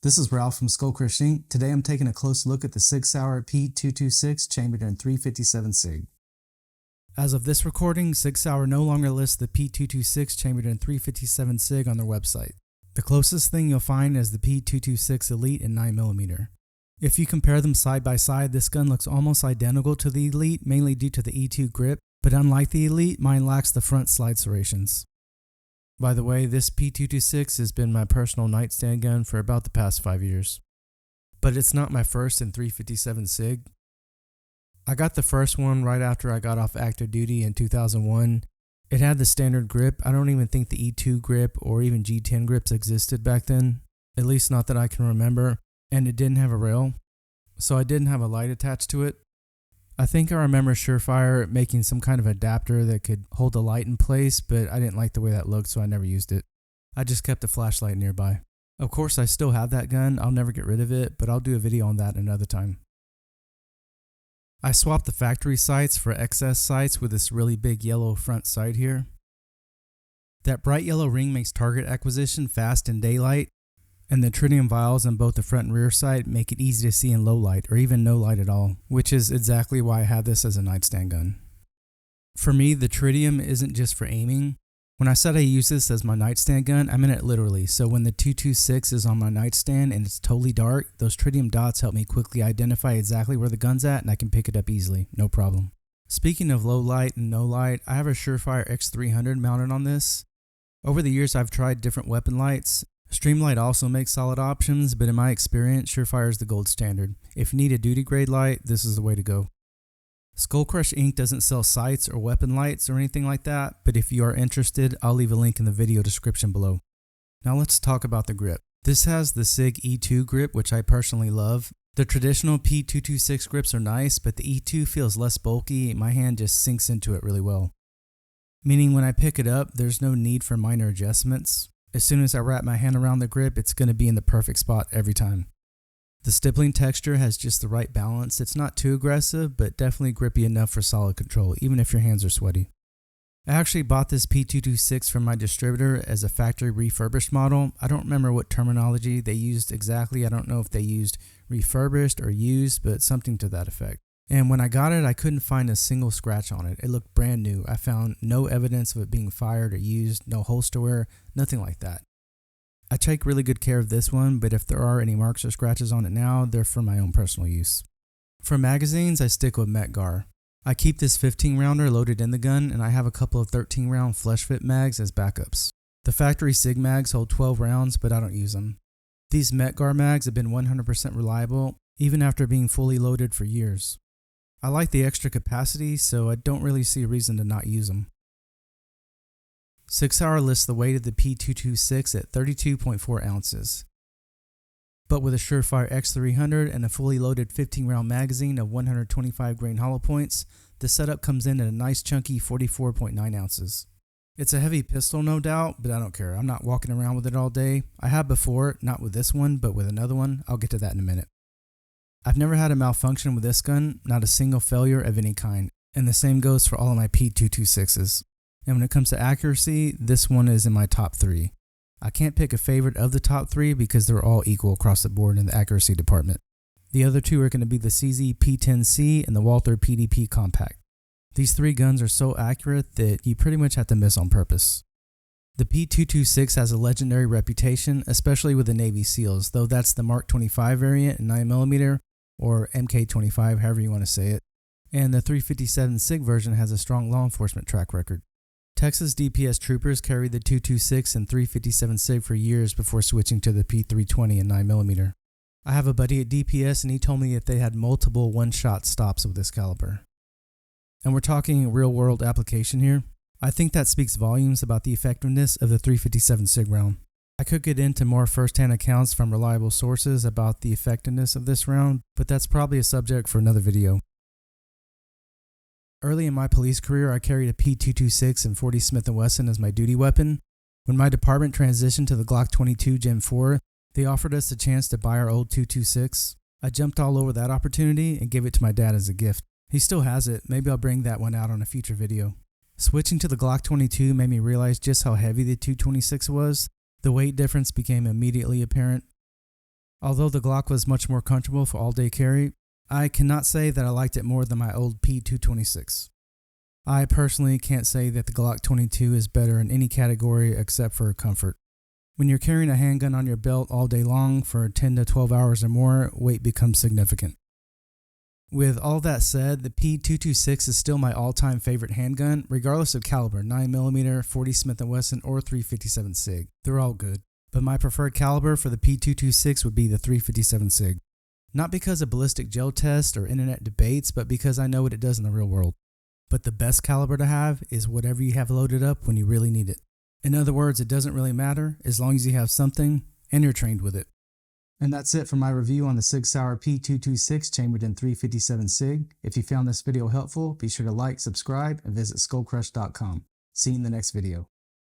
This is Ralph from Skullcrush Inc. Today I'm taking a close look at the Sig Sauer P226 chambered in 357 Sig. As of this recording, Sig Sauer no longer lists the P226 chambered in 357 Sig on their website. The closest thing you'll find is the P226 Elite in 9mm. If you compare them side by side, this gun looks almost identical to the Elite, mainly due to the E2 grip, but unlike the Elite, mine lacks the front slide serrations. By the way, this P226 has been my personal nightstand gun for about the past 5 years. But it's not my first in 357 Sig. I got the first one right after I got off active duty in 2001. It had the standard grip. I don't even think the E2 grip or even G10 grips existed back then, at least not that I can remember, and it didn't have a rail, so I didn't have a light attached to it. I think I remember Surefire making some kind of adapter that could hold the light in place, but I didn't like the way that looked, so I never used it. I just kept a flashlight nearby. Of course, I still have that gun. I'll never get rid of it, but I'll do a video on that another time. I swapped the factory sights for XS sights with this really big yellow front sight here. That bright yellow ring makes target acquisition fast in daylight, and the tritium vials on both the front and rear sight make it easy to see in low light or even no light at all, which is exactly why I have this as a nightstand gun. For me, the tritium isn't just for aiming. When I said I use this as my nightstand gun, I meant it literally. So when the 226 is on my nightstand and it's totally dark, those tritium dots help me quickly identify exactly where the gun's at, and I can pick it up easily, no problem. Speaking of low light and no light, I have a Surefire X300 mounted on this. Over the years, I've tried different weapon lights. Streamlight also makes solid options, but in my experience, Surefire is the gold standard. If you need a duty grade light, this is the way to go. Skullcrush Inc. doesn't sell sights or weapon lights or anything like that, but if you are interested, I'll leave a link in the video description below. Now let's talk about the grip. This has the Sig E2 grip, which I personally love. The traditional P226 grips are nice, but the E2 feels less bulky. My hand just sinks into it really well. Meaning when I pick it up, there's no need for minor adjustments. As soon as I wrap my hand around the grip, it's going to be in the perfect spot every time. The stippling texture has just the right balance. It's not too aggressive, but definitely grippy enough for solid control, even if your hands are sweaty. I actually bought this P226 from my distributor as a factory refurbished model. I don't remember what terminology they used exactly. I don't know if they used refurbished or used, but something to that effect. And when I got it, I couldn't find a single scratch on it. It looked brand new. I found no evidence of it being fired or used, no holster wear, nothing like that. I take really good care of this one, but if there are any marks or scratches on it now, they're for my own personal use. For magazines, I stick with Mec-Gar. I keep this 15 rounder loaded in the gun, and I have a couple of 13 round flesh fit mags as backups. The factory Sig mags hold 12 rounds, but I don't use them. These Mec-Gar mags have been 100% reliable, even after being fully loaded for years. I like the extra capacity, so I don't really see a reason to not use them. Sig Sauer lists the weight of the P226 at 32.4 ounces. But with a Surefire X300 and a fully loaded 15 round magazine of 125 grain hollow points, the setup comes in at a nice chunky 44.9 ounces. It's a heavy pistol, no doubt, but I don't care. I'm not walking around with it all day. I have before, not with this one, but with another one. I'll get to that in a minute. I've never had a malfunction with this gun, not a single failure of any kind, and the same goes for all of my P226s. And when it comes to accuracy, this one is in my top 3. I can't pick a favorite of the top 3 because they're all equal across the board in the accuracy department. The other 2 are going to be the CZ P10C and the Walther PDP Compact. These 3 guns are so accurate that you pretty much have to miss on purpose. The P226 has a legendary reputation, especially with the Navy SEALs, though that's the Mark 25 variant in 9mm or MK25, however you want to say it. And the 357 Sig version has a strong law enforcement track record. Texas DPS troopers carried the 226 and 357 Sig for years before switching to the P320 and 9mm. I have a buddy at DPS and he told me that they had multiple one-shot stops with this caliber. And we're talking real-world application here. I think that speaks volumes about the effectiveness of the 357 Sig round. I could get into more first-hand accounts from reliable sources about the effectiveness of this round, but that's probably a subject for another video. Early in my police career, I carried a P226 and 40 Smith & Wesson as my duty weapon. When my department transitioned to the Glock 22 Gen 4, they offered us the chance to buy our old 226. I jumped all over that opportunity and gave it to my dad as a gift. He still has it. Maybe I'll bring that one out on a future video. Switching to the Glock 22 made me realize just how heavy the 226 was. The weight difference became immediately apparent. Although the Glock was much more comfortable for all-day carry, I cannot say that I liked it more than my old P226. I personally can't say that the Glock 22 is better in any category except for comfort. When you're carrying a handgun on your belt all day long for 10 to 12 hours or more, weight becomes significant. With all that said, the P226 is still my all-time favorite handgun, regardless of caliber, 9mm, 40 Smith & Wesson, or 357 Sig. They're all good, but my preferred caliber for the P226 would be the 357 Sig. Not because of ballistic gel tests or internet debates, but because I know what it does in the real world. But the best caliber to have is whatever you have loaded up when you really need it. In other words, it doesn't really matter as long as you have something and you're trained with it. And that's it for my review on the Sig Sauer P226 chambered in 357 Sig. If you found this video helpful, be sure to like, subscribe, and visit skullcrush.com. See you in the next video.